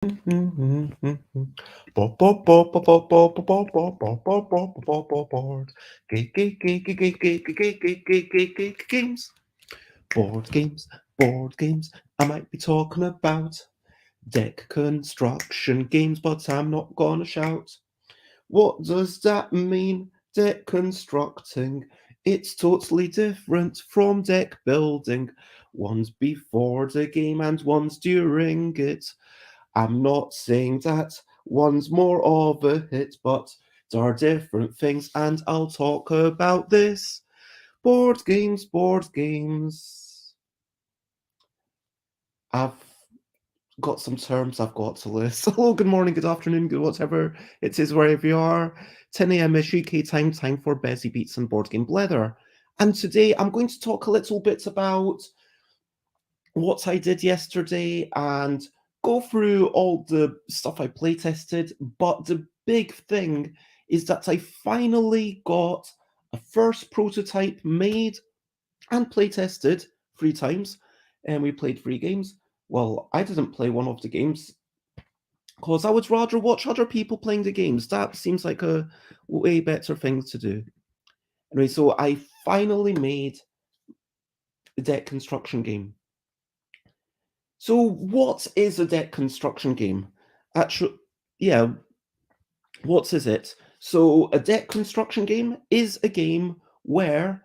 Board. Games. Board games. Board games. I might be talking about deck construction games, but I'm not gonna shout. What does that mean? Deck constructing. It's totally different from deck building. One's before the game and one's during it. I'm not saying that one's more of a hit, but there are different things, and I'll talk about this. Board games, board games. I've got some terms I've got to list. Hello, good morning, good afternoon, good whatever it is, wherever you are. 10 a.m. is UK time, time for Busy Beats and Board Game Blether. And today I'm going to talk a little bit about what I did yesterday and go through all the stuff I playtested. But the big thing is that I finally got a first prototype made and playtested 3 times. And we played 3 games. Well, I didn't play one of the games because I would rather watch other people playing the games. That seems like a way better thing to do. Anyway, so I finally made a deck construction game. So, what is a deck construction game? Actually, yeah, what is it? So, a deck construction game is a game where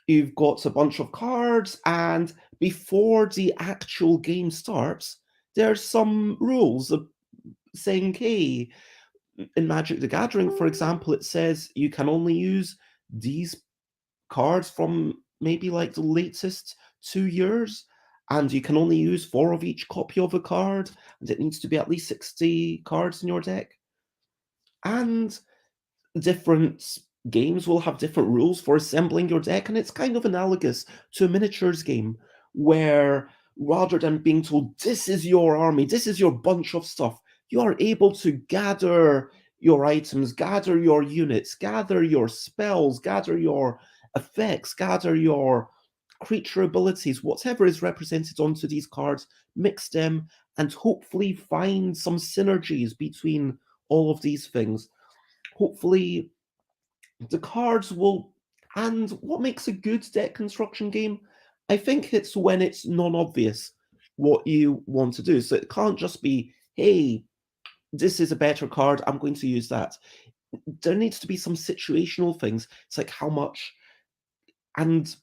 you've got a bunch of cards, and before the actual game starts, there's some rules saying, hey, in Magic the Gathering, for example, it says you can only use these cards from maybe like the latest 2 years, and you can only use 4 of each copy of a card, and it needs to be at least 60 cards in your deck. And different games will have different rules for assembling your deck, and it's kind of analogous to a miniatures game where rather than being told, this is your army, this is your bunch of stuff, you are able to gather your items, gather your units, gather your spells, gather your effects, gather your creature abilities, whatever is represented onto these cards, mix them, and hopefully find some synergies between all of these things. Hopefully, the cards will. And what makes a good deck construction game? I think it's when it's non obvious what you want to do. So it can't just be, hey, this is a better card, I'm going to use that. There needs to be some situational things. It's like how much. And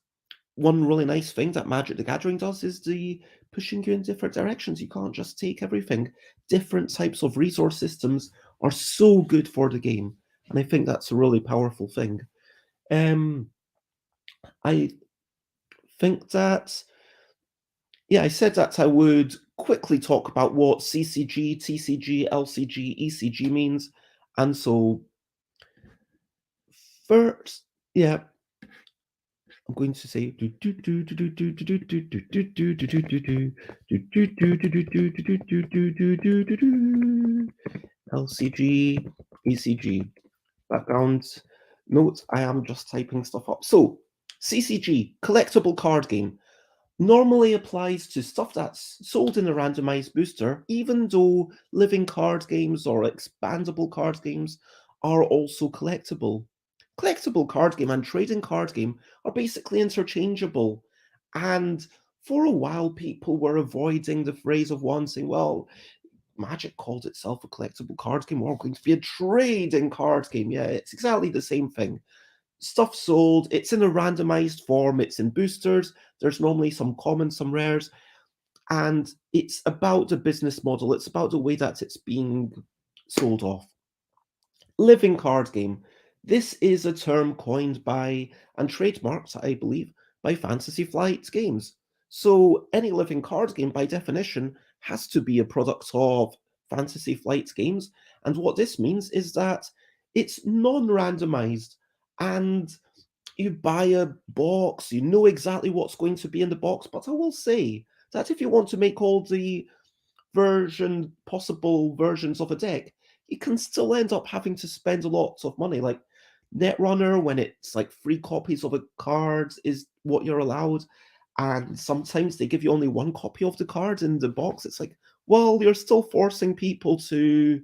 one really nice thing that Magic the Gathering does is the pushing you in different directions. You can't just take everything. Different types of resource systems are so good for the game. And I think that's a really powerful thing. I think that, yeah, I said that I would quickly talk about what CCG, TCG, LCG, ECG means. And so, first, yeah, I'm going to say LCG, ECG. Background note, I am just typing stuff up. So, CCG, collectible card game, normally applies to stuff that's sold in a randomized booster, even though living card games or expandable card games are also collectible. Collectible card game and trading card game are basically interchangeable. And for a while, people were avoiding the phrase of one saying, well, Magic called itself a collectible card game. We're going to be a trading card game. Yeah, it's exactly the same thing. Stuff sold, it's in a randomized form, it's in boosters. There's normally some commons, some rares, and it's about the business model. It's about the way that it's being sold off. Living card game. This is a term coined by and trademarked, I believe, by Fantasy Flight Games. So any living card game, by definition, has to be a product of Fantasy Flight Games. And what this means is that it's non-randomized, and you buy a box, you know exactly what's going to be in the box. But I will say that if you want to make all the possible versions of a deck, you can still end up having to spend a lot of money. Like Netrunner, when it's like 3 copies of a card is what you're allowed, and sometimes they give you only 1 copy of the card in the box. It's like, well, you're still forcing people to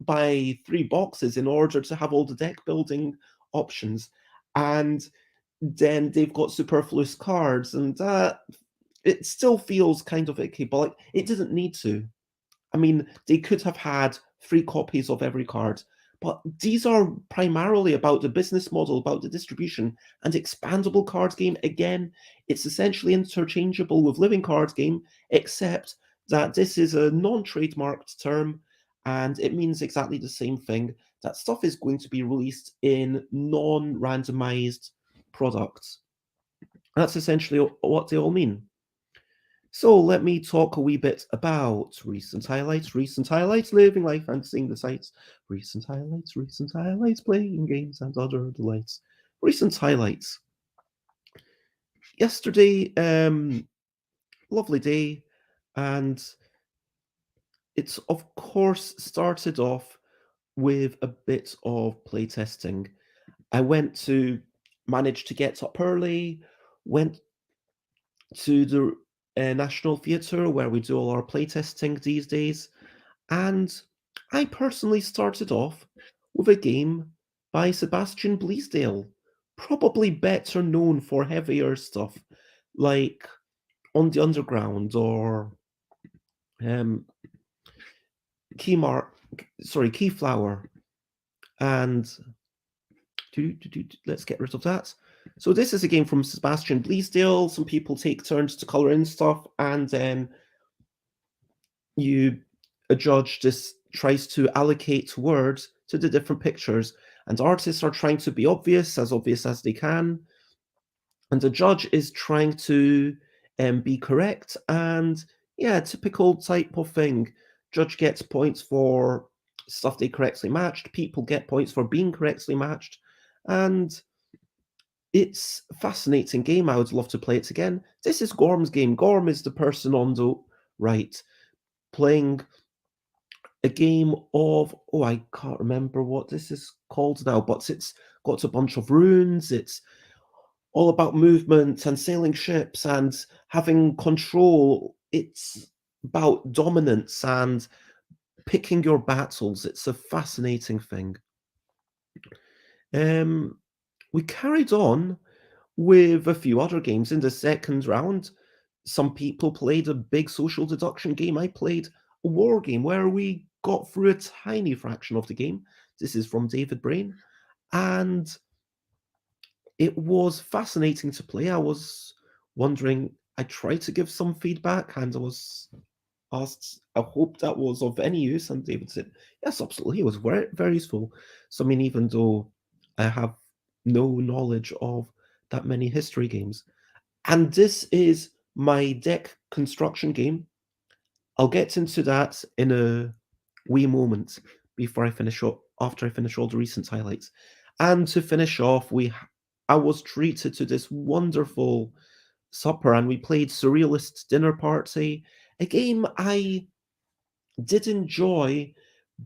buy 3 boxes in order to have all the deck building options. And then they've got superfluous cards, and that it still feels kind of icky, but like it didn't need to. I mean, they could have had 3 copies of every card, but these are primarily about the business model, about the distribution, and expandable card game. Again, it's essentially interchangeable with living card game, except that this is a non-trademarked term, and it means exactly the same thing. That stuff is going to be released in non-randomized products. That's essentially what they all mean. So let me talk a wee bit about recent highlights, living life and seeing the sights. Recent highlights, playing games and other delights. Recent highlights. Yesterday, lovely day, and it's of course started off with a bit of playtesting. I managed to get up early, went to the National Theatre where we do all our playtesting these days, and I personally started off with a game by Sebastian Bleasdale, probably better known for heavier stuff like On the Underground or um, Keyflower, and let's get rid of that. So this is a game from Sebastian Bleasdale. Some people take turns to color in stuff, and then a judge just tries to allocate words to the different pictures, and artists are trying to be obvious as they can, and the judge is trying to be correct. And yeah, typical type of thing. Judge gets points for stuff they correctly matched. People get points for being correctly matched, and it's a fascinating game. I would love to play it again. This is Gorm's game. Gorm is the person on the right playing a game of, oh, I can't remember what this is called now, but it's got a bunch of runes. It's all about movement and sailing ships and having control. It's about dominance and picking your battles. It's a fascinating thing. We carried on with a few other games in the second round. Some people played a big social deduction game. I played a war game where we got through a tiny fraction of the game. This is from David Brain, and it was fascinating to play. I was wondering, I tried to give some feedback, and I was asked, I hope that was of any use, and David said, yes, absolutely, it was very, very useful. So, I mean, even though I have no knowledge of that many history games, and this is my deck construction game. I'll get into that in a wee moment after I finish all the recent highlights. And to finish off, I was treated to this wonderful supper, and we played Surrealist Dinner Party, a game I did enjoy,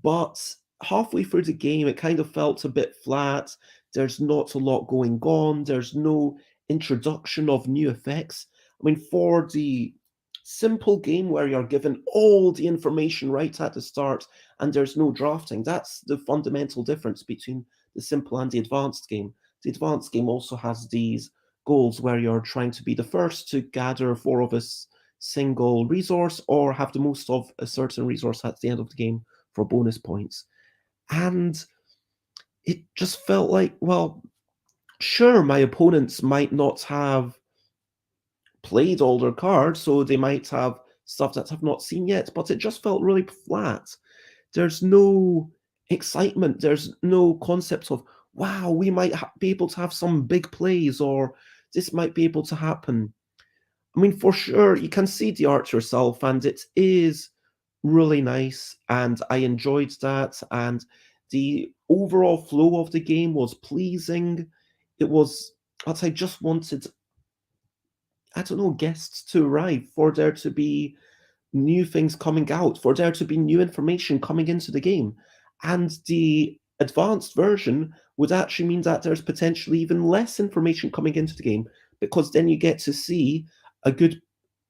but halfway through the game, it kind of felt a bit flat. There's not a lot going on. There's no introduction of new effects. I mean, for the simple game where you're given all the information right at the start and there's no drafting, that's the fundamental difference between the simple and the advanced game. The advanced game also has these goals where you're trying to be the first to gather 4 of a single resource or have the most of a certain resource at the end of the game for bonus points. And it just felt like, well, sure, my opponents might not have played all their cards, so they might have stuff that I've not seen yet, but it just felt really flat. There's no excitement. There's no concept of, wow, we might be able to have some big plays, or this might be able to happen. I mean, for sure, you can see the art yourself, and it is really nice, and I enjoyed that, and the overall flow of the game was pleasing. It was, as I just wanted, I don't know, guests to arrive, for there to be new things coming out, for there to be new information coming into the game. And the advanced version would actually mean that there's potentially even less information coming into the game, because then you get to see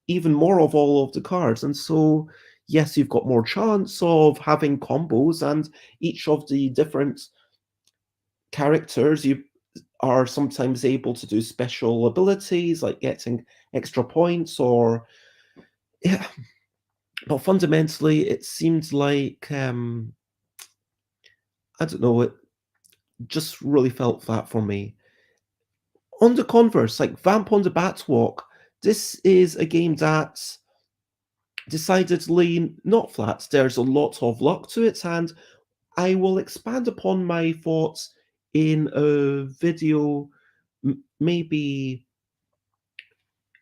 even more of all of the cards. And so, yes, you've got more chance of having combos, and each of the different characters you are sometimes able to do special abilities like getting extra points or yeah. But fundamentally it seems like I don't know, it just really felt flat for me. On the converse, like Vamp on the Batwalk, this is a game that's decidedly not flat. There's a lot of luck to it, and I will expand upon my thoughts in a video, maybe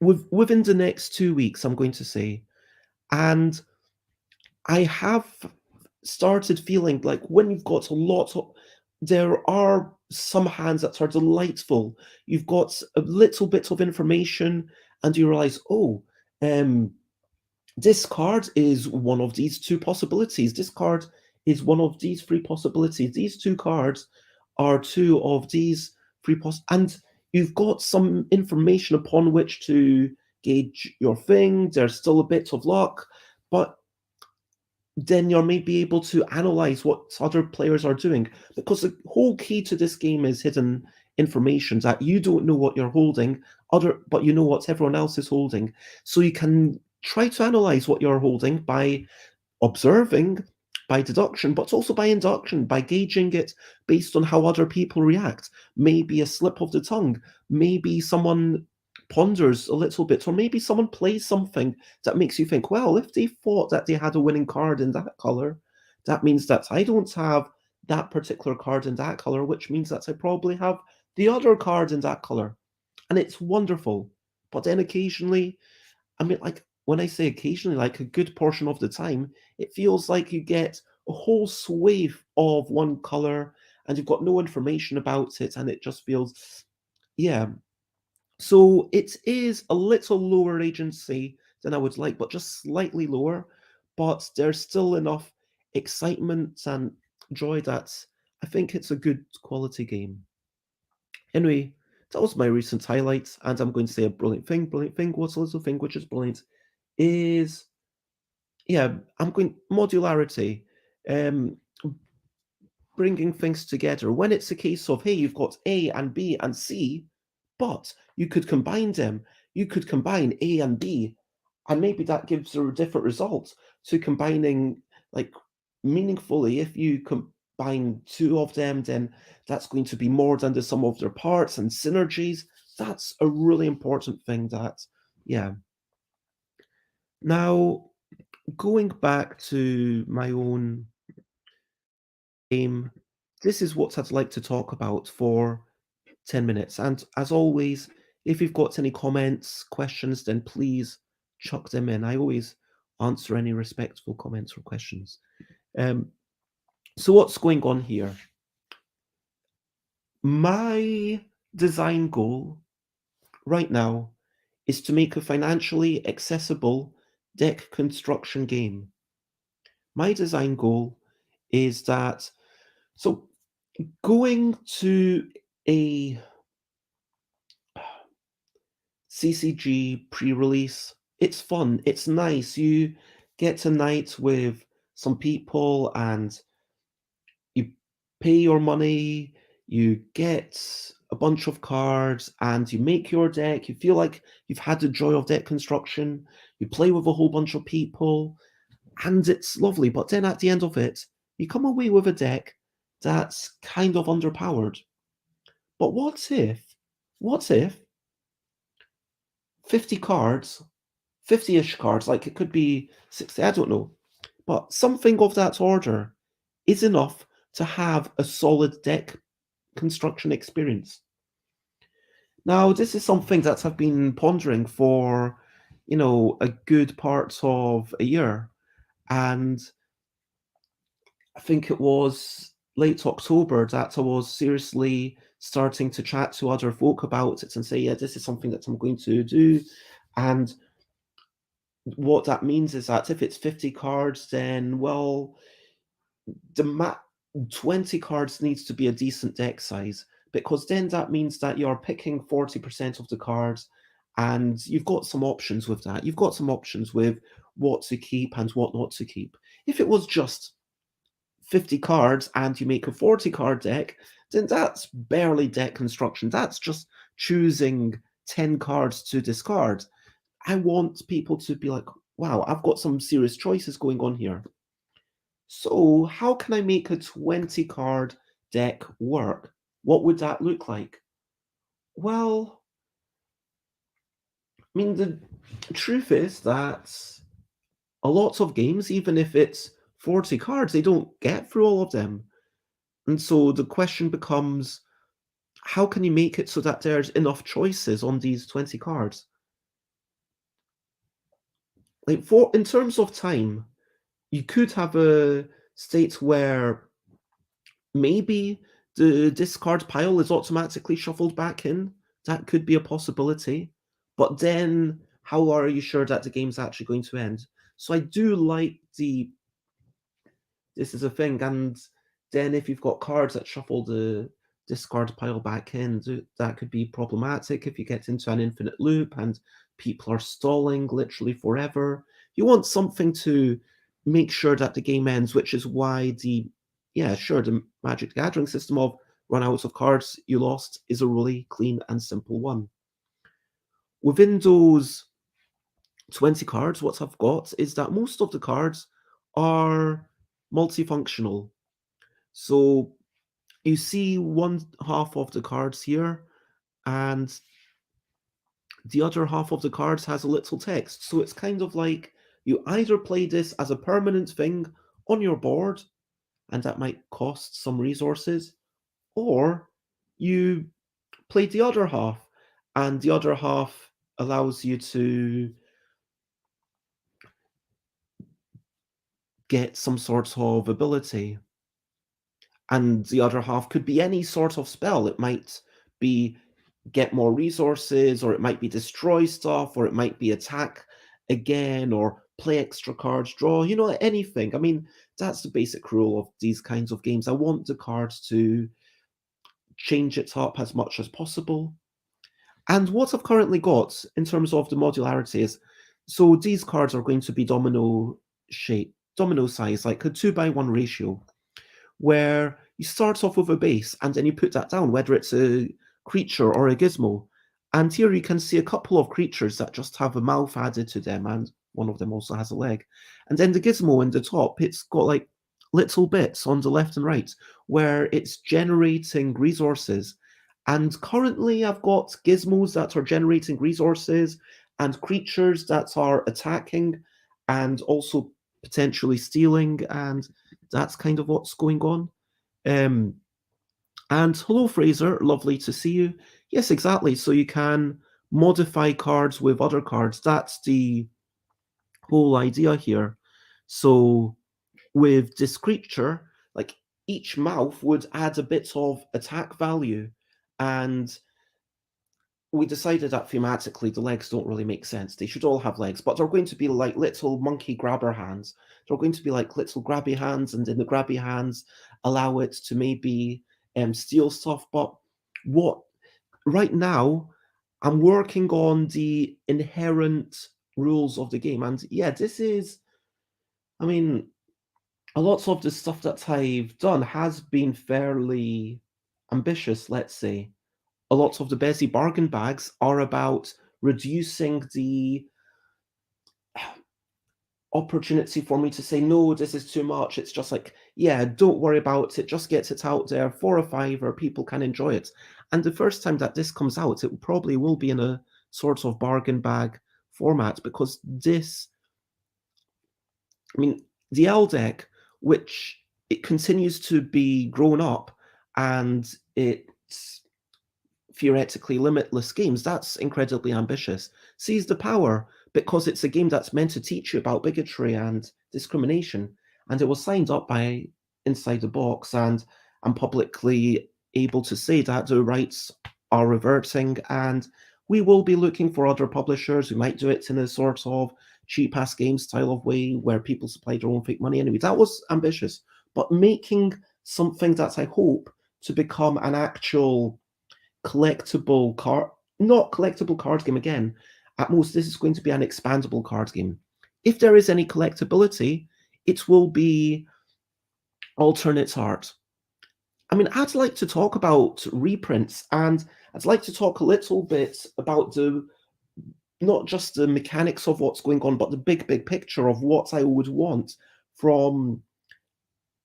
within the next 2 weeks, I'm going to say. And I have started feeling like when you've got a lot of, there are some hands that are delightful. You've got a little bit of information, and you realize, oh, um, this card is one of these two possibilities. This card is one of these three possibilities. These two cards are two of these three and you've got some information upon which to gauge your thing. There's still a bit of luck, but then you're maybe able to analyze what other players are doing, because the whole key to this game is hidden information, that you don't know what you're holding, but you know what everyone else is holding. So you can try to analyze what you're holding by observing, by deduction, but also by induction, by gauging it based on how other people react. Maybe a slip of the tongue, maybe someone ponders a little bit, or maybe someone plays something that makes you think, well, if they thought that they had a winning card in that color, that means that I don't have that particular card in that color, which means that I probably have the other card in that color. And it's wonderful. But then occasionally, I mean, like when I say occasionally, like a good portion of the time, it feels like you get a whole swathe of one color and you've got no information about it, and it just feels, yeah. So it is a little lower agency than I would like, but just slightly lower. But there's still enough excitement and joy that I think it's a good quality game. Anyway, that was my recent highlights, and I'm going to say a brilliant thing. Brilliant thing. What's a little thing which is brilliant is, yeah, I'm going modularity, um, bringing things together. When it's a case of, hey, you've got A and B and C, but you could combine them. You could combine A and B, and maybe that gives a different result to combining, like, meaningfully. If you combine two of them, then that's going to be more than the sum of their parts, and synergies. That's a really important thing that, yeah. Now, going back to my own game, this is what I'd like to talk about for 10 minutes. And as always, if you've got any comments, questions, then please chuck them in. I always answer any respectful comments or questions. Um, so, what's going on here? My design goal right now is to make a financially accessible deck construction game. My design goal is that, so going to a CCG pre-release, it's fun, it's nice. You get to night with some people and you pay your money, you get a bunch of cards and you make your deck. You feel like you've had the joy of deck construction. You play with a whole bunch of people and it's lovely. But then at the end of it, you come away with a deck that's kind of underpowered. But what if 50 cards, 50-ish cards, like it could be 60, I don't know, but something of that order is enough to have a solid deck construction experience. Now, this is something that I've been pondering for, a good part of a year, and I think it was late October that I was seriously starting to chat to other folk about it and say, yeah, this is something that I'm going to do. And what that means is that if it's 50 cards, then, well, the 20 cards needs to be a decent deck size, because then that means that you're picking 40% of the cards, and you've got some options with that. You've got some options with what to keep and what not to keep. If it was just 50 cards and you make a 40 card deck, then that's barely deck construction. That's just choosing 10 cards to discard. I want people to be like, wow, I've got some serious choices going on here. So how can I make a 20 card deck work? What would that look like? Well, I mean, the truth is that a lot of games, even if it's 40 cards, they don't get through all of them. And so the question becomes, how can you make it so that there's enough choices on these 20 cards? Like in terms of time, you could have a state where maybe the discard pile is automatically shuffled back in. That could be a possibility. But then how are you sure that the game's actually going to end? So I do like this is a thing. And then if you've got cards that shuffle the discard pile back in, that could be problematic if you get into an infinite loop and people are stalling literally forever. You want something to make sure that the game ends, which is why the Magic the Gathering system of run out of cards you lost is a really clean and simple one. Within those 20 cards, what I've got is that most of the cards are multifunctional. So you see one half of the cards here, and the other half of the cards has a little text. So it's kind of like you either play this as a permanent thing on your board, and that might cost some resources, or you play the other half, and the other half allows you to get some sort of ability. And the other half could be any sort of spell. It might be get more resources, or it might be destroy stuff, or it might be attack again, or play extra cards, draw, anything. I mean, that's the basic rule of these kinds of games. I want the cards to change it up as much as possible. And what I've currently got in terms of the modularity is, so these cards are going to be domino shape, domino size, like a 2:1 ratio, where you start off with a base and then you put that down, whether it's a creature or a gizmo. And here you can see a couple of creatures that just have a mouth added to them, and one of them also has a leg. And then the gizmo in the top, it's got like little bits on the left and right where it's generating resources. And currently I've got gizmos that are generating resources and creatures that are attacking and also potentially stealing, and that's kind of what's going on. And hello, Fraser, lovely to see you. Yes, exactly. So you can modify cards with other cards. That's the whole idea here. So with this creature, like each mouth would add a bit of attack value, and we decided that thematically the legs don't really make sense. They should all have legs, but they're going to be like little monkey grabber hands. They're going to be like little grabby hands, and in the grabby hands allow it to maybe steal stuff. But what right now I'm working on the inherent rules of the game, and yeah, this is, I mean, a lot of the stuff that I've done has been fairly ambitious, let's say. A lot of the Bezi bargain bags are about reducing the opportunity for me to say, no, this is too much. It's just like, yeah, don't worry about it. Just get it out there for a fiver. People can enjoy it. And the first time that this comes out, it probably will be in a sort of bargain bag format, because this, I mean, the L deck, which it continues to be grown up and it's theoretically limitless games, that's incredibly ambitious. Seize the Power, because it's a game that's meant to teach you about bigotry and discrimination, and it was signed up by Inside the Box, and I'm publicly able to say that the rights are reverting, and we will be looking for other publishers who might do it in a sort of cheap ass game style of way where people supply their own fake money. Anyway, that was ambitious, but making something that I hope to become an actual collectible card, not collectible card game again. At most, this is going to be an expandable card game. if there is any collectability, it will be alternate art. I mean, I'd like to talk about reprints, and I'd like to talk a little bit about the not just the mechanics of what's going on, but the big picture of what I would want from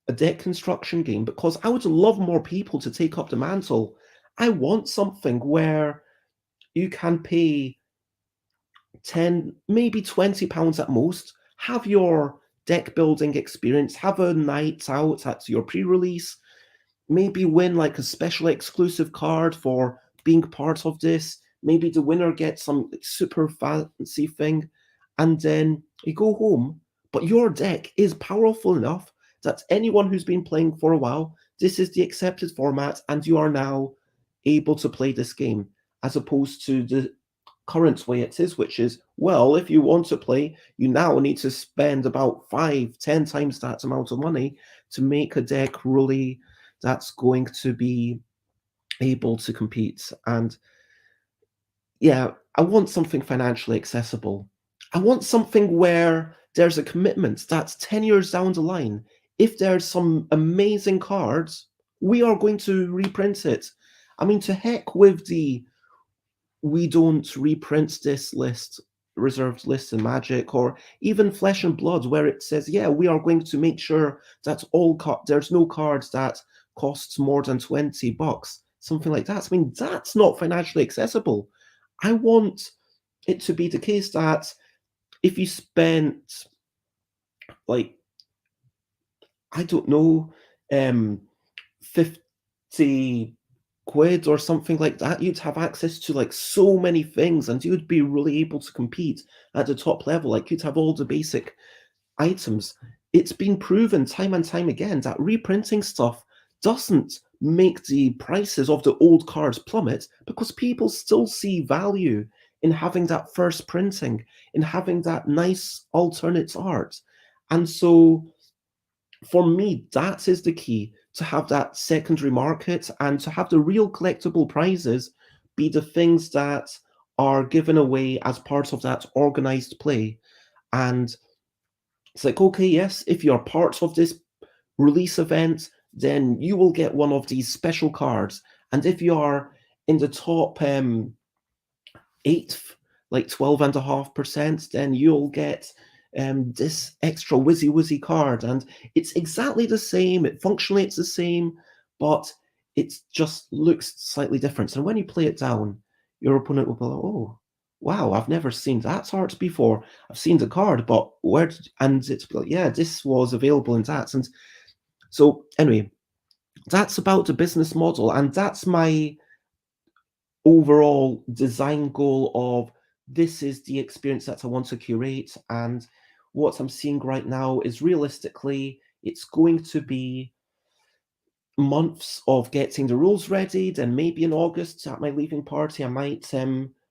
a deck construction game, because I would love more people to take up the mantle. I want something where you can pay 10, maybe £20 at most, have your deck building experience, have a night out at your pre-release, maybe win like a special exclusive card for being part of this. Maybe the winner gets some super fancy thing, and then you go home. But your deck is powerful enough that anyone who's been playing for a while, this is the accepted format, and you are now able to play this game, as opposed to the current way it is, which is, well, if you want to play, you now need to spend about 5-10 times that amount of money to make a deck really that's going to be able to compete. And yeah, I want something financially accessible. I want something where there's a commitment that 10 years down the line, if there's some amazing cards, we are going to reprint it. I mean, to heck with the we don't reprint this list, reserved list in Magic, or even Flesh and Blood, where it says, yeah, we are going to make sure that there's no cards that costs more than $20, something like that. I mean, that's not financially accessible. I want it to be the case that if you spent, like, I don't know, 50 quid or something like that, you'd have access to like so many things, and you'd be really able to compete at the top level. Like, you'd have all the basic items. It's been proven time and time again that reprinting stuff doesn't make the prices of the old cards plummet, because people still see value in having that first printing, in having that nice alternate art. And so for me, that is the key, to have that secondary market and to have the real collectible prizes be the things that are given away as part of that organized play. And it's like, okay, yes, if you're part of this release event, then you will get one of these special cards. And if you are in the top eighth, like 12.5%, then you'll get this extra whizzy card. And it's exactly the same. Functionally, it's the same, but it just looks slightly different. And when you play it down, your opponent will be like, oh, wow, I've never seen that art before. I've seen the card, but where did, and it's like, yeah, this was available in that. And so anyway, that's about the business model, and that's my overall design goal of this is the experience that I want to curate. And what I'm seeing right now is, realistically, it's going to be months of getting the rules ready. Then maybe in August at my leaving party, I might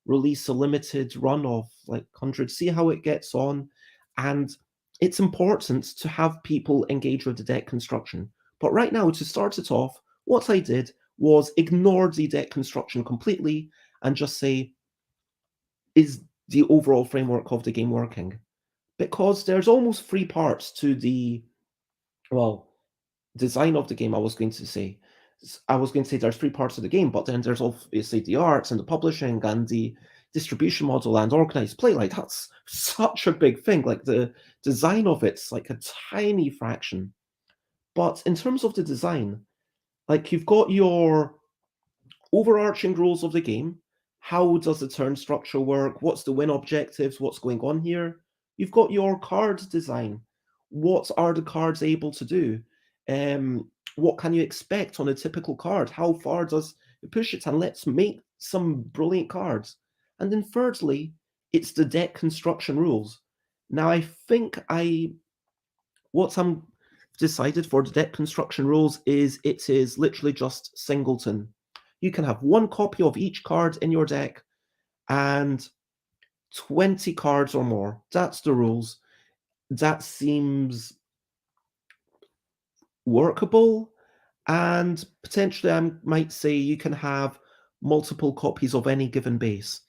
release a limited run of like 100, see how it gets on. And it's important to have people engage with the deck construction. But right now, to start it off, what I did was ignore the deck construction completely and just say, is the overall framework of the game working? Because there's almost three parts to the, well, design of the game. I was going to say there's three parts of the game, but then there's obviously the arts and the publishing and the distribution model and organized play. Like, that's such a big thing. Like, the design of it's like a tiny fraction. But in terms of the design, like, you've got your overarching rules of the game. How does the turn structure work? What's the win objectives? What's going on here? You've got your card design. What are the cards able to do? What can you expect on a typical card? How far does it push it? And let's make some brilliant cards. And then thirdly, it's the deck construction rules. Now, I think what I'm decided for the deck construction rules is it is literally just singleton. You can have one copy of each card in your deck and 20 cards or more. That's the rules. That seems workable. And potentially, I might say you can have multiple copies of any given base.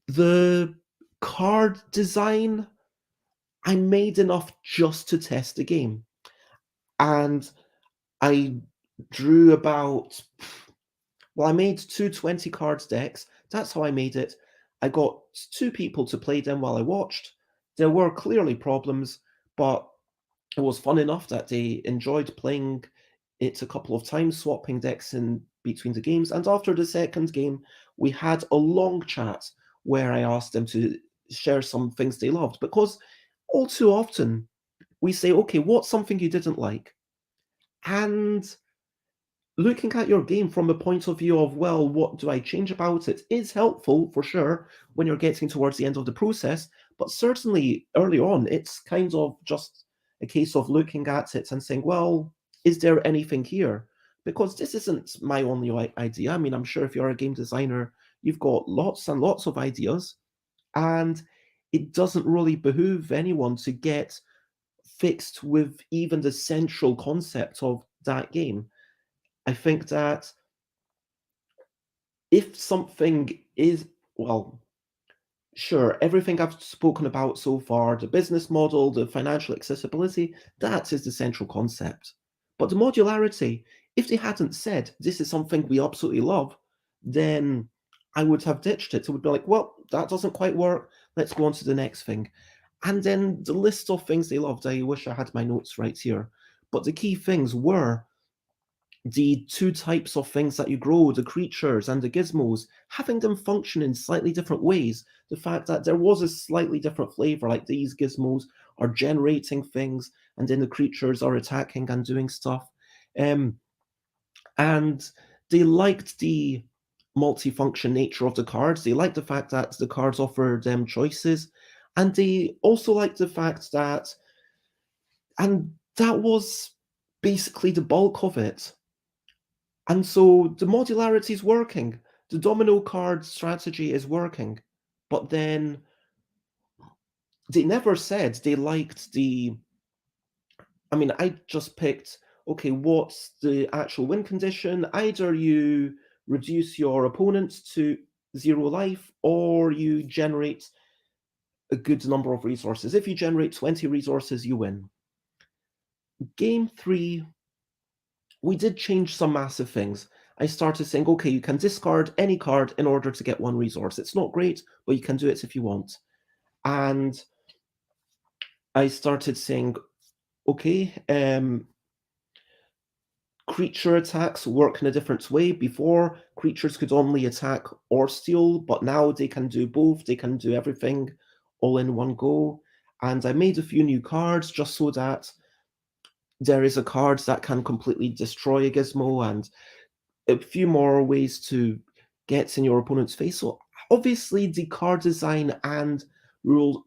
The card design, I made enough just to test the game. And I drew about, well, I made two 20 cards decks. That's how I made it. I got two people to play them while I watched. There were clearly problems, but it was fun enough that they enjoyed playing it a couple of times, swapping decks in between the games. And after the second game, we had a long chat where I asked them to share some things they loved. Because all too often, we say, okay, what's something you didn't like? And looking at your game from the point of view of, well, what do I change about it, is helpful for sure when you're getting towards the end of the process. But certainly early on, it's kind of just a case of looking at it and saying, well, is there anything here? Because this isn't my only idea. I mean, I'm sure if you're a game designer, you've got lots and lots of ideas, and it doesn't really behoove anyone to get fixed with even the central concept of that game. I think that if something is, well, sure, everything I've spoken about so far, the business model, the financial accessibility, that is the central concept. But the modularity, if they hadn't said this is something we absolutely love, then I would have ditched it. It would be like, well, that doesn't quite work. Let's go on to the next thing. And then the list of things they loved, I wish I had my notes right here. But the key things were the two types of things that you grow, the creatures and the gizmos, having them function in slightly different ways. The fact that there was a slightly different flavor, like these gizmos are generating things, and then the creatures are attacking and doing stuff. And they liked the multifunction nature of the cards. They liked the fact that the cards offered them choices. And they also liked the fact that, and that was basically the bulk of it. And so the modularity is working. The domino card strategy is working. But then they never said they liked the. I mean, I just picked, okay, what's the actual win condition? Either you reduce your opponent to 0 life, or you generate a good number of resources. If you generate 20 resources, you win. Game 3, we did change some massive things. I started saying, okay, you can discard any card in order to get one resource. It's not great, but you can do it if you want. And I started saying, okay, creature attacks work in a different way. Before, creatures could only attack or steal, but now they can do both. They can do everything all in one go. And I made a few new cards just so that there is a card that can completely destroy a gizmo, and a few more ways to get in your opponent's face. So obviously the card design and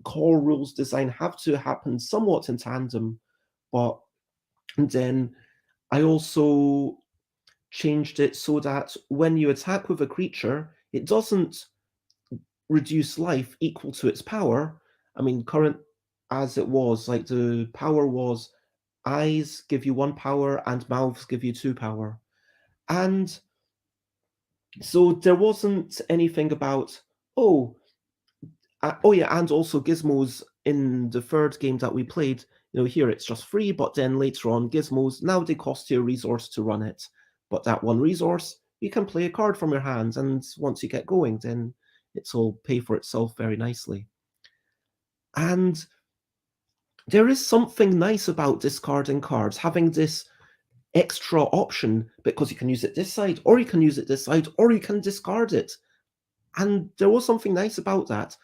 core rules design have to happen somewhat in tandem, but then I also changed it so that when you attack with a creature, it doesn't reduce life equal to its power. I mean, current as it was, like the power was eyes give you 1 power and mouths give you 2 power. And so there wasn't anything about, oh yeah, and also gizmos in the third game that we played. Here it's just free, but then later on, gizmos, now they cost you a resource to run it. But that one resource, you can play a card from your hand, and once you get going, then it'll pay for itself very nicely. And there is something nice about discarding cards, having this extra option, because you can use it this side, or you can use it this side, or you can discard it. And there was something nice about that.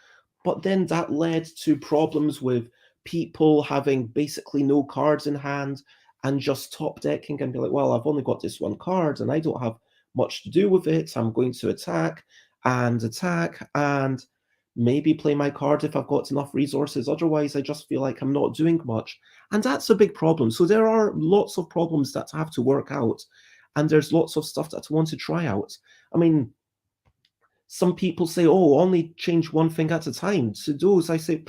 But then that led to problems with people having basically no cards in hand and just top decking and be like, well, I've only got this one card and I don't have much to do with it. I'm going to attack and maybe play my card if I've got enough resources. Otherwise, I just feel like I'm not doing much. And that's a big problem. So there are lots of problems that have to work out. And there's lots of stuff that I want to try out. I mean, some people say, oh, only change one thing at a time. To those, I say,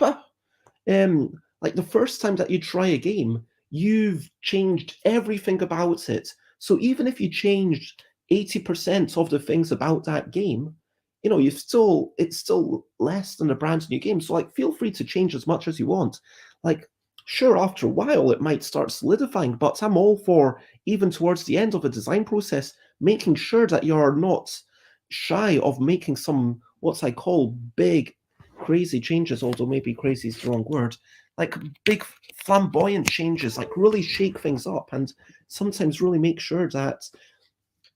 like the first time that you try a game, you've changed everything about it. So even if you changed 80% of the things about that game, it's still less than a brand new game. So like, feel free to change as much as you want. Like, sure, after a while it might start solidifying, but I'm all for, even towards the end of a design process, making sure that you're not shy of making some, what I call, big, crazy changes, although maybe crazy is the wrong word, like big flamboyant changes, like really shake things up and sometimes really make sure that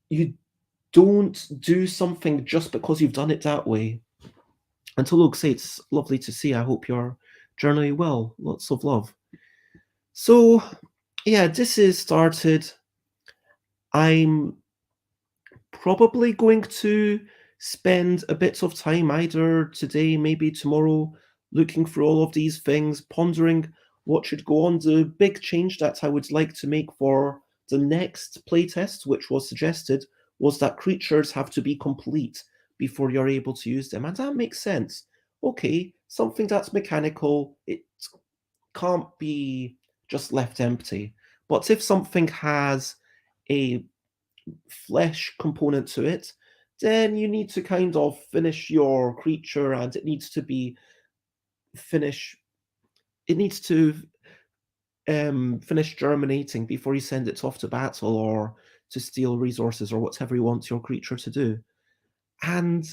you don't do something just because you've done it that way. And to look, say it's lovely to see. I hope you're generally well. Lots of love. So, yeah, this is started. I'm probably going to spend a bit of time either today, maybe tomorrow, looking through all of these things, pondering what should go on. The big change that I would like to make for the next playtest, which was suggested, was that creatures have to be complete before you're able to use them. And that makes sense. Okay, something that's mechanical, it can't be just left empty. But if something has a flesh component to it, then you need to kind of finish your creature and it needs to be finish it needs to finish germinating before you send it off to battle or to steal resources or whatever you want your creature to do. And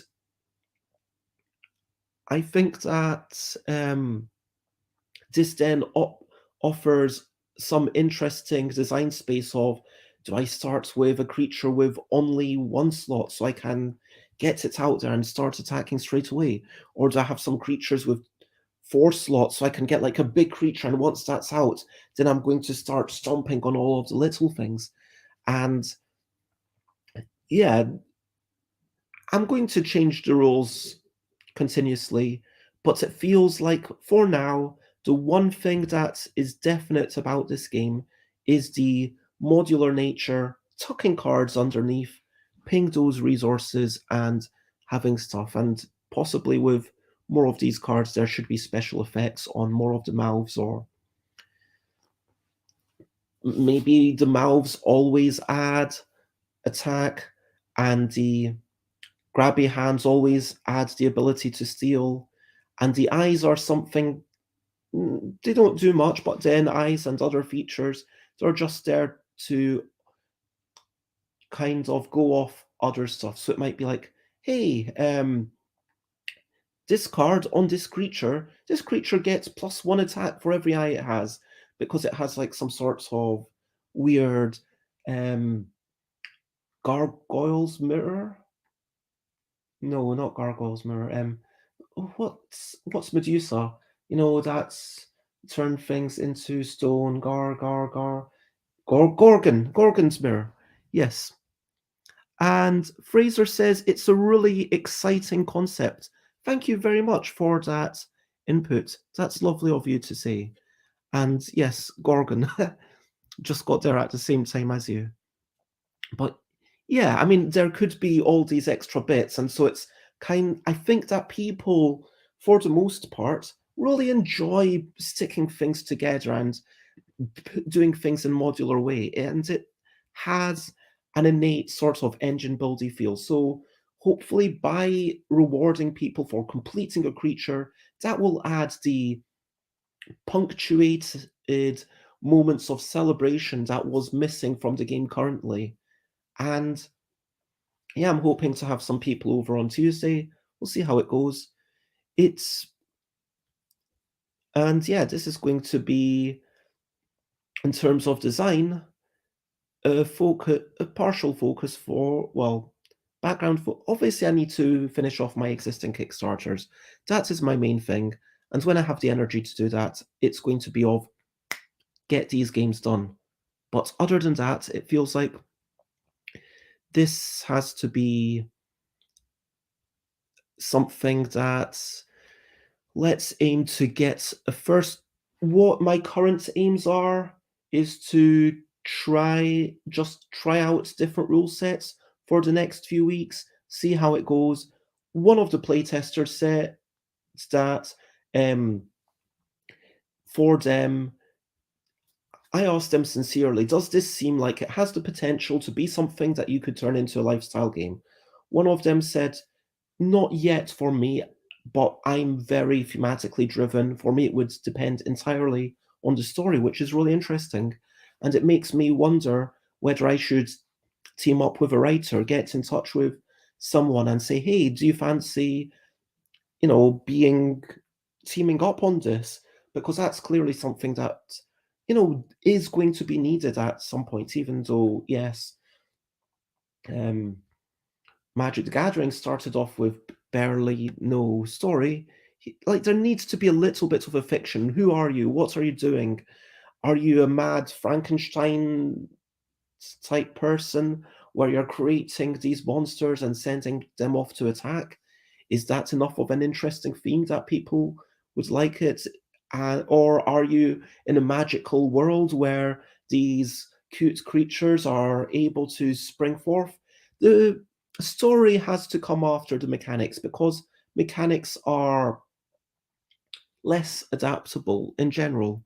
I think that this then offers some interesting design space of, do I start with a creature with only one slot so I can get it out there and start attacking straight away? Or do I have some creatures with 4 slots so I can get like a big creature, and once that's out, then I'm going to start stomping on all of the little things? And yeah, I'm going to change the rules continuously, but it feels like for now, the one thing that is definite about this game is the modular nature, tucking cards underneath, paying those resources, and having stuff. And possibly with more of these cards, there should be special effects on more of the mouths, or maybe the mouths always add attack, and the grabby hands always add the ability to steal, and the eyes are something, they don't do much, but then eyes and other features, they're just there to kind of go off other stuff. So it might be like, hey, this card on this creature gets +1 attack for every eye it has, because it has like some sorts of weird gargoyle's mirror. No, not gargoyle's mirror. What's Medusa? That's turn things into stone. Gorgon's mirror. Yes. And Fraser says it's a really exciting concept. Thank you very much for that input. That's lovely of you to say. And yes, Gorgon just got there at the same time as you. But yeah, I mean, there could be all these extra bits, and so I think that people, for the most part, really enjoy sticking things together and doing things in modular way, and it has an innate sort of engine buildy feel. So hopefully by rewarding people for completing a creature, that will add the punctuated moments of celebration that was missing from the game currently. And yeah, I'm hoping to have some people over on Tuesday. We'll see how it goes. And yeah, this is going to be, in terms of design, a partial focus for, well, background for. Obviously, I need to finish off my existing Kickstarters. That is my main thing. And when I have the energy to do that, it's going to be of get these games done. But other than that, it feels like this has to be something that, let's aim to get a first. What my current aims are is to try out different rule sets for the next few weeks, see how it goes. One of the playtesters said that for them, I asked them sincerely, does this seem like it has the potential to be something that you could turn into a lifestyle game? One of them said, not yet for me. but I'm very thematically driven. For me, it would depend entirely on the story, which is really interesting. And it makes me wonder whether I should team up with a writer, get in touch with someone and say, hey, do you fancy, being teaming up on this? Because that's clearly something that, is going to be needed at some point, even though, yes, um, Magic the Gathering started off with barely no story. Like, there needs to be a little bit of a fiction. Who are you? What are you doing? Are you a mad Frankenstein type person where you're creating these monsters and sending them off to attack? Is that enough of an interesting theme that people would like it? Or are you in a magical world where these cute creatures are able to spring forth? The story has to come after the mechanics, because mechanics are less adaptable in general.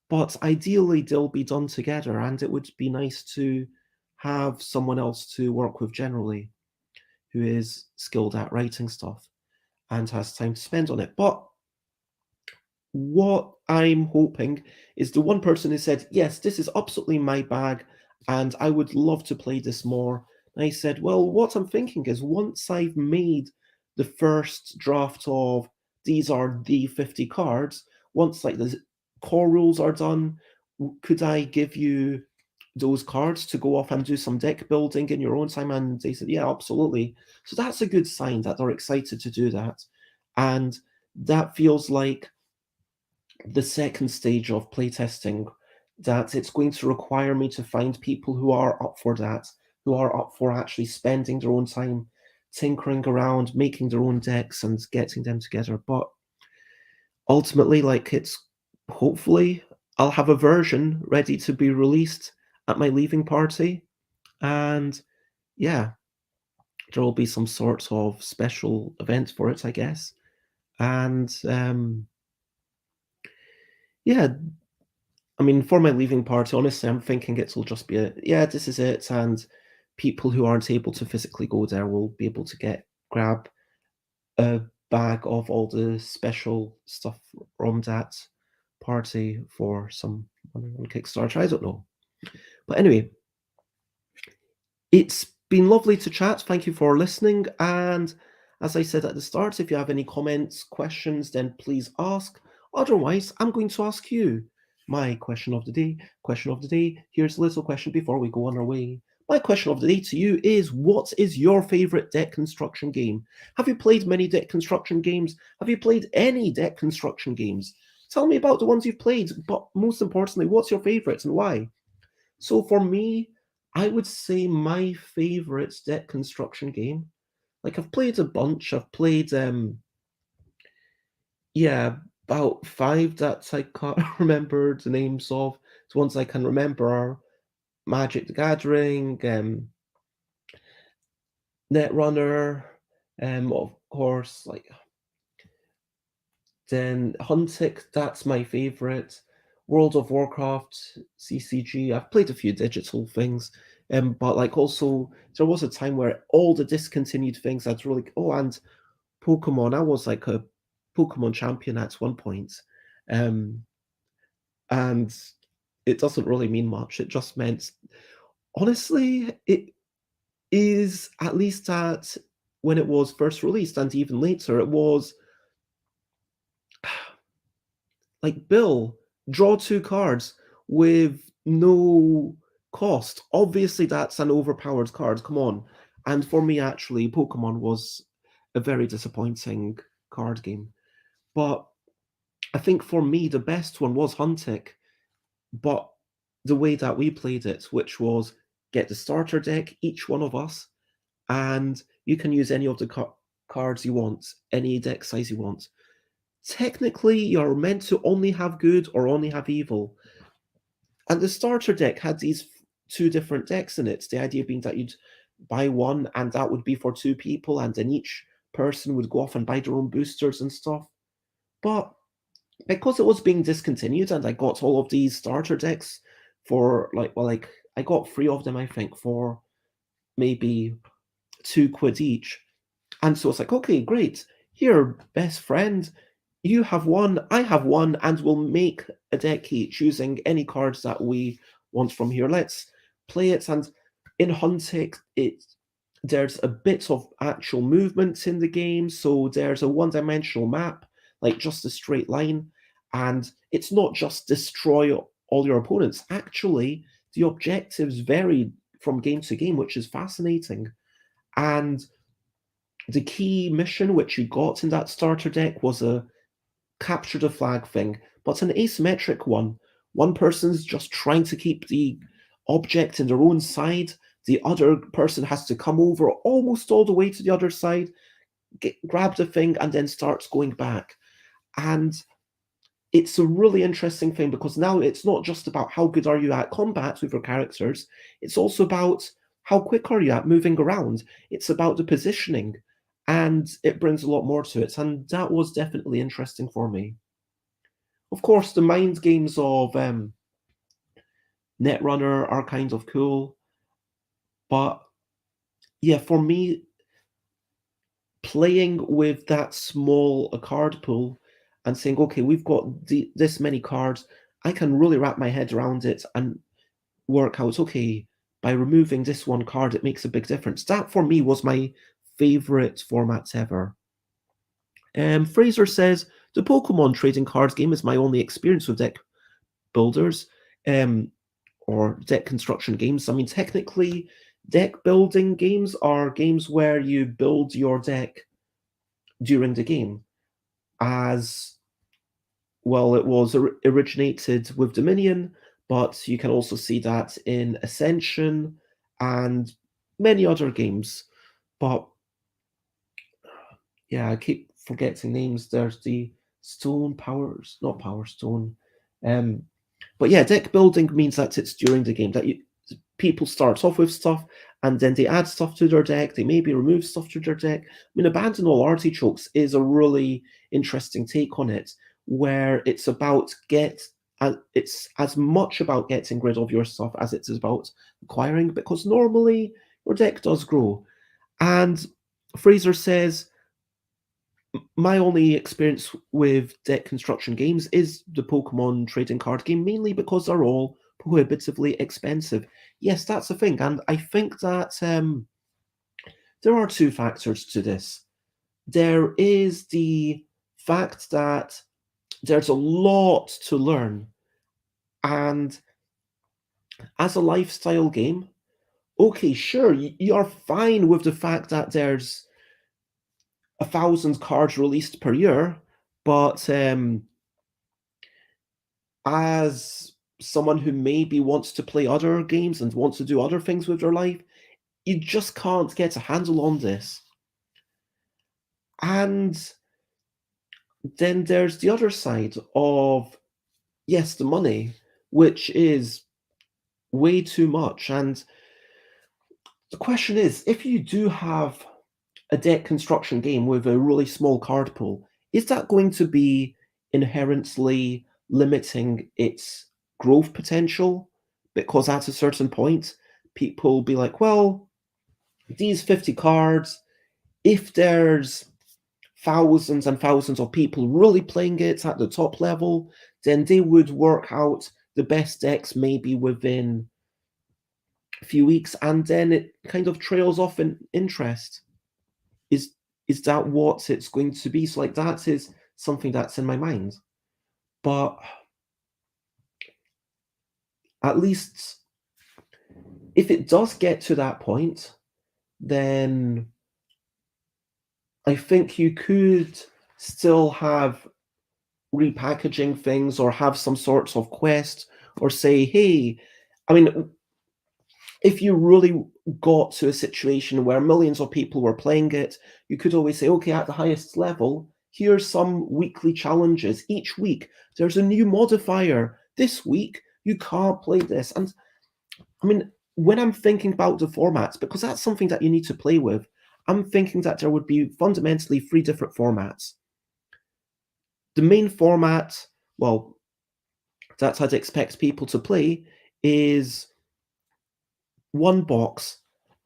But ideally, they'll be done together, and it would be nice to have someone else to work with generally who is skilled at writing stuff and has time to spend on it. But what I'm hoping is the one person who said, yes, this is absolutely my bag, and I would love to play this more. And I said, well, what I'm thinking is, once I've made the first draft of these are the 50 cards, once like the core rules are done, could I give you those cards to go off and do some deck building in your own time? And they said, yeah, absolutely. So that's a good sign that they're excited to do that. And that feels like the second stage of playtesting, that it's going to require me to find people who are up for that, who are up for actually spending their own time tinkering around, making their own decks and getting them together. But ultimately, like, it's hopefully I'll have a version ready to be released at my leaving party. And yeah, there will be some sort of special event for it, I guess. And yeah, I mean, for my leaving party, honestly, I'm thinking it'll just be this is it, and people who aren't able to physically go there will be able to grab a bag of all the special stuff from that party for some money on Kickstarter. I don't know. But anyway, it's been lovely to chat. Thank you for listening. And as I said at the start, if you have any comments, questions, then please ask. Otherwise, I'm going to ask you my question of the day. Question of the day. Here's a little question before we go on our way. My question of the day to you is, what is your favorite deck construction game? Have you played many deck construction games? Have you played any deck construction games? Tell me about the ones you've played, but most importantly, what's your favorites and why? So for me, I would say my favorite deck construction game, like, I've played a bunch. I've played about 5 that I can't remember the names of. The ones I can remember are Magic the Gathering, Netrunner, of course, like, then Huntic, that's my favorite. World of Warcraft, CCG. I've played a few digital things, but like, also there was a time where all the discontinued things that's really and Pokemon. I was like a Pokemon champion at one point, and it doesn't really mean much. It just meant, honestly, it is, at least at when it was first released and even later, it was like, Bill, draw 2 cards with no cost. Obviously, that's an overpowered card. Come on. And for me, actually, Pokemon was a very disappointing card game. But I think for me, the best one was Huntic. But the way that we played it, which was get the starter deck, each one of us, and you can use any of the cards you want, any deck size you want. Technically, you're meant to only have good or only have evil. And the starter deck had these 2 different decks in it. The idea being that you'd buy one, and that would be for 2 people, and then each person would go off and buy their own boosters and stuff. But because it was being discontinued, and I got all of these starter decks for I got 3 of them, I think, for maybe £2 each. And so it's like, okay, great. here, best friend, you have one, I have one, and we'll make a deck each using any cards that we want from here. Let's play it. And in Hunting, there's a bit of actual movement in the game. So there's a one-dimensional map, like just a straight line. And it's not just destroy all your opponents. Actually, the objectives vary from game to game, which is fascinating. And the key mission which you got in that starter deck was a capture the flag thing, but an asymmetric one. One person's just trying to keep the object in their own side. The other person has to come over almost all the way to the other side, grab the thing, and then starts going back. And it's a really interesting thing because now it's not just about how good are you at combat with your characters, it's also about how quick are you at moving around. It's about the positioning, and it brings a lot more to it, and that was definitely interesting for me. Of course, the mind games of Netrunner are kind of cool, but yeah, for me, playing with that small a card pool and saying, okay, we've got this many cards, I can really wrap my head around it and work out, okay, by removing this one card, it makes a big difference. That for me was my favorite formats ever. Fraser says, the Pokemon trading cards game is my only experience with deck builders or deck construction games. I mean, technically, deck building games are games where you build your deck during the game. As well, it was originated with Dominion, but you can also see that in Ascension and many other games. But yeah, I keep forgetting names. There's the Stone Powers, not Power Stone. But yeah, deck building means that it's during the game that people start off with stuff and then they add stuff to their deck. They maybe remove stuff to their deck. I mean, Abandon All Artichokes is a really interesting take on it, where it's about it's as much about getting rid of your stuff as it's about acquiring, because normally your deck does grow. And Fraser says, my only experience with deck construction games is the Pokemon trading card game, mainly because they're all prohibitively expensive. Yes, that's the thing, and I think that there are two factors to this. There is the fact that there's a lot to learn, and as a lifestyle game, okay, sure, you're fine with the fact that there's 1,000 cards released per year, but as someone who maybe wants to play other games and wants to do other things with their life, you just can't get a handle on this. And then there's the other side of, yes, the money, which is way too much. And the question is, if you do have a deck construction game with a really small card pool, is that going to be inherently limiting its growth potential? Because at a certain point, people will be like, well, these 50 cards, if there's thousands and thousands of people really playing it at the top level, then they would work out the best decks maybe within a few weeks, and then it kind of trails off in interest. Is that what it's going to be? So, like, that is something that's in my mind. But at least if it does get to that point, then I think you could still have repackaging things or have some sorts of quest or say, hey, I mean, if you really got to a situation where millions of people were playing it, you could always say, okay, at the highest level, here's some weekly challenges. Each week, there's a new modifier. This week, you can't play this. And I mean, when I'm thinking about the formats, because that's something that you need to play with, I'm thinking that there would be fundamentally 3 different formats. The main format, well, that I'd expect people to play is one box,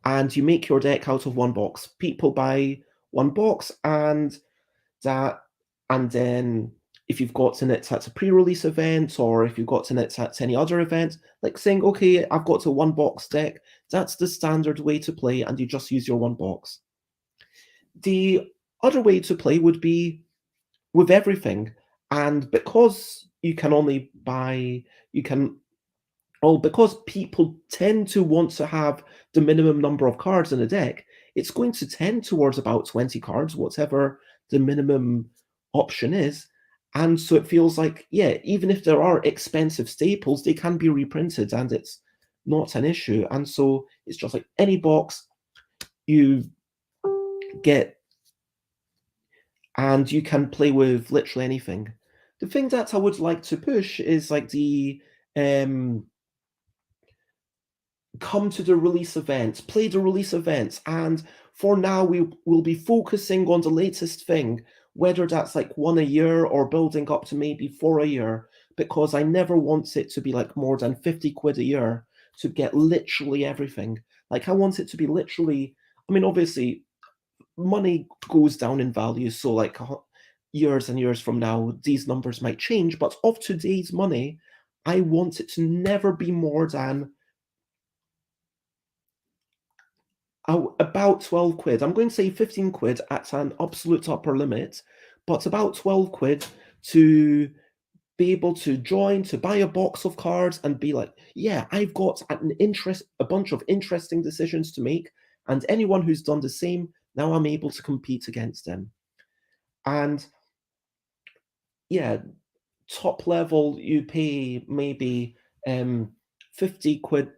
and you make your deck out of one box. People buy one box, and that, and then if you've gotten it at a pre-release event, or if you've gotten it at any other event, like saying, okay, I've got a one box deck, that's the standard way to play, and you just use your one box. The other way to play would be with everything, and because you can only buy, you can, oh, because people tend to want to have the minimum number of cards in a deck, it's going to tend towards about 20 cards, whatever the minimum option is. And so it feels like, yeah, even if there are expensive staples, they can be reprinted and it's not an issue. And so it's just like any box you get, and you can play with literally anything. The thing that I would like to push is like the come to the release events, play the release events, and for now we will be focusing on the latest thing, whether that's like one a year or building up to maybe four a year, because I never want it to be like more than 50 quid a year to get literally everything. Like I want it to be literally, I mean, obviously money goes down in value, so like years and years from now, these numbers might change, but of today's money, I want it to never be more than about 12 quid. I'm going to say 15 quid at an absolute upper limit, but about 12 quid to be able to join, to buy a box of cards and be like, yeah, I've got a bunch of interesting decisions to make, and anyone who's done the same, now I'm able to compete against them. And yeah, top level, you pay maybe 50 quid,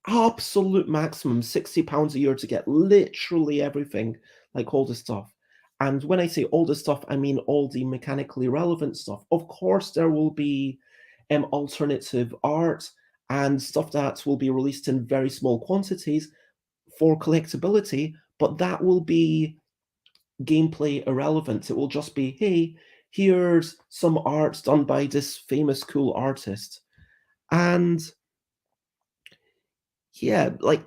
absolute maximum, £60 a year to get literally everything, like all the stuff. And when I say all the stuff, I mean all the mechanically relevant stuff. Of course, there will be alternative art and stuff that will be released in very small quantities for collectability, but that will be gameplay irrelevant. It will just be, hey, here's some art done by this famous cool artist. And yeah, like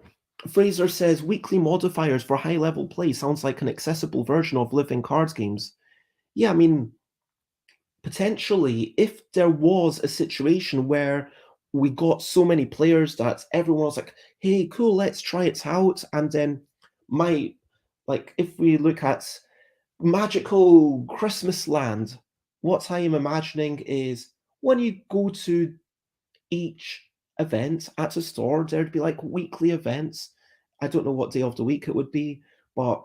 Fraser says, weekly modifiers for high level play sounds like an accessible version of living cards games. Yeah, I mean, potentially, if there was a situation where we got so many players that everyone was like, hey, cool, let's try it out. And then like, if we look at magical Christmas land, what I am imagining is when you go to each event at a store, there'd be like weekly events. I don't know what day of the week it would be, but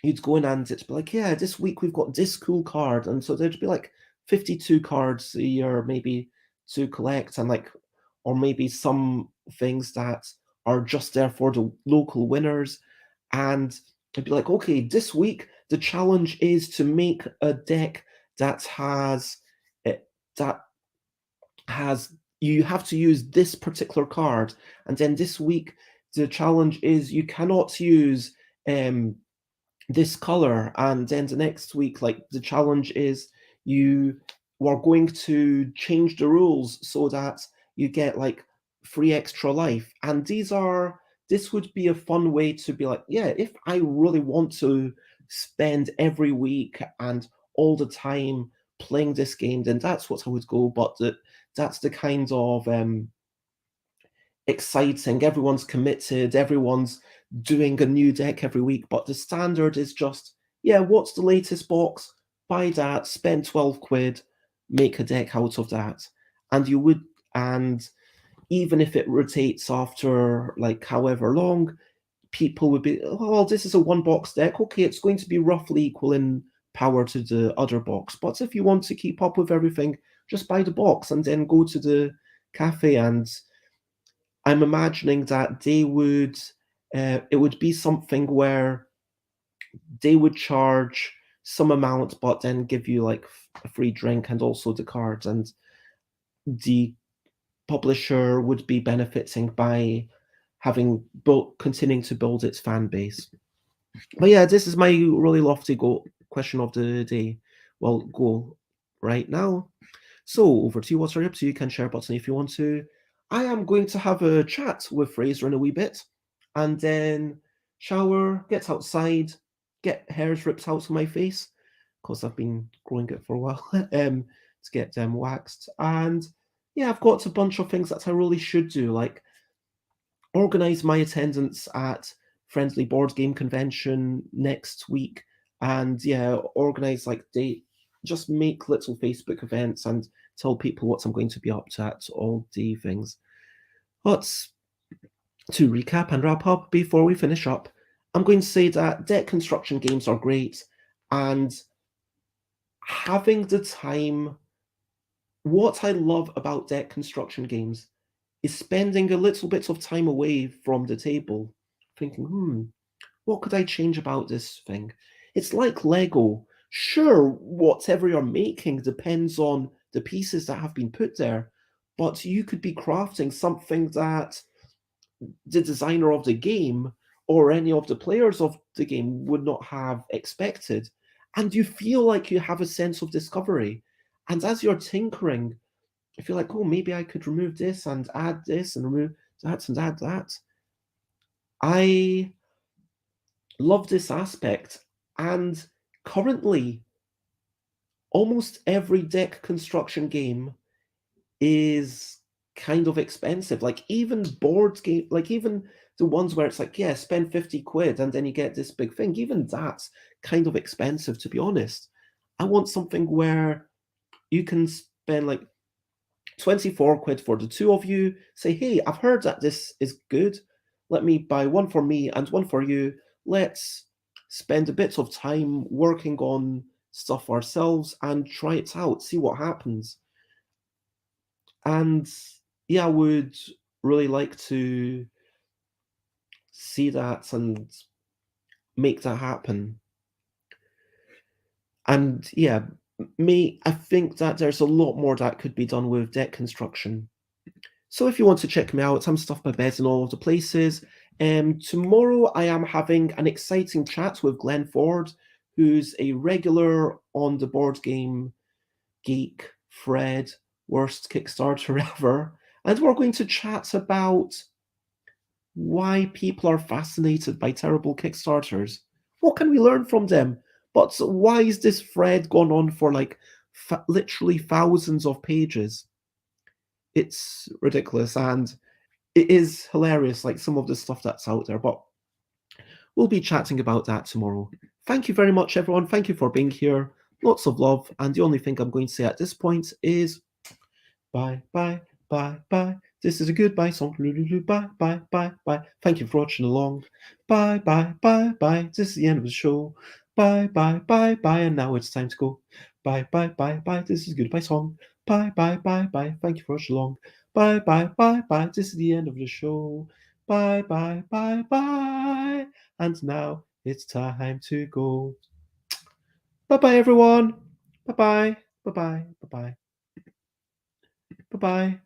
you'd go in and it'd be like, yeah, this week we've got this cool card. And so there'd be like 52 cards a year, maybe to collect, and like, or maybe some things that are just there for the local winners. And it'd be like, okay, this week the challenge is to make a deck that has it that has you have to use this particular card, and then this week the challenge is you cannot use this color, and then the next week, like, the challenge is you are going to change the rules so that you get like free extra life. And this would be a fun way to be like, yeah, if I really want to spend every week and all the time playing this game, then that's what I would go. But that's the kind of exciting, everyone's committed, everyone's doing a new deck every week, but the standard is just, yeah, what's the latest box? Buy that, spend 12 quid, make a deck out of that. And you would, and even if it rotates after like however long, people would be, oh, this is a one box deck. Okay, it's going to be roughly equal in power to the other box. But if you want to keep up with everything, just buy the box and then go to the cafe. And I'm imagining that it would be something where they would charge some amount, but then give you like a free drink and also the cards, and the publisher would be benefiting by having continuing to build its fan base. But yeah, this is my really lofty question of the day. Well, goal right now. So over to you. What's up? So you can share button if you want to. I am going to have a chat with Fraser in a wee bit, and then shower, get outside, get hairs ripped out of my face, because I've been growing it for a while to get waxed. And yeah, I've got a bunch of things that I really should do, like organize my attendance at Friendly Board Game Convention next week, and yeah, organize like date, just make little Facebook events and tell people what I'm going to be up to at all day things. But to recap and wrap up before we finish up, I'm going to say that deck construction games are great, and having the time, what I love about deck construction games is spending a little bit of time away from the table, thinking, what could I change about this thing? It's like Lego. Sure, whatever you're making depends on the pieces that have been put there, but you could be crafting something that the designer of the game or any of the players of the game would not have expected. And you feel like you have a sense of discovery. And as you're tinkering, you feel like, oh, maybe I could remove this and add this and remove that and add that. I love this aspect. And currently, almost every deck construction game is kind of expensive. Like even board game, like even the ones where it's like, yeah, spend 50 quid and then you get this big thing, even that's kind of expensive, to be honest. I want something where you can spend like 24 quid for the two of you, say, hey, I've heard that this is good. Let me buy one for me and one for you. Let's spend a bit of time working on stuff ourselves and try it out, see what happens. And yeah, I would really like to see that and make that happen. And yeah, I think that there's a lot more that could be done with deck construction. So if you want to check me out, I'm Stuff My Beds in all of the places. Tomorrow I am having an exciting chat with Glenn Ford, who's a regular on the Board Game Geek thread, worst Kickstarter ever. And we're going to chat about why people are fascinated by terrible Kickstarters. What can we learn from them? But why is this thread gone on for like literally thousands of pages? It's ridiculous, and it is hilarious, like some of the stuff that's out there. But we'll be chatting about that tomorrow. Thank you very much, everyone. Thank you for being here. Lots of love. And the only thing I'm going to say at this point is bye, bye, bye, bye. This is a goodbye song. Bye, bye, bye, bye. Thank you for watching along. Bye, bye, bye, bye. This is the end of the show. Bye, bye, bye, bye. And now it's time to go. Bye, bye, bye, bye. This is a goodbye song. Bye, bye, bye, bye. Thank you for watching along. Bye, bye, bye, bye. This is the end of the show. Bye, bye, bye, bye. And now it's time to go. Bye, bye, everyone. Bye, bye, bye, bye, bye, bye, bye, bye.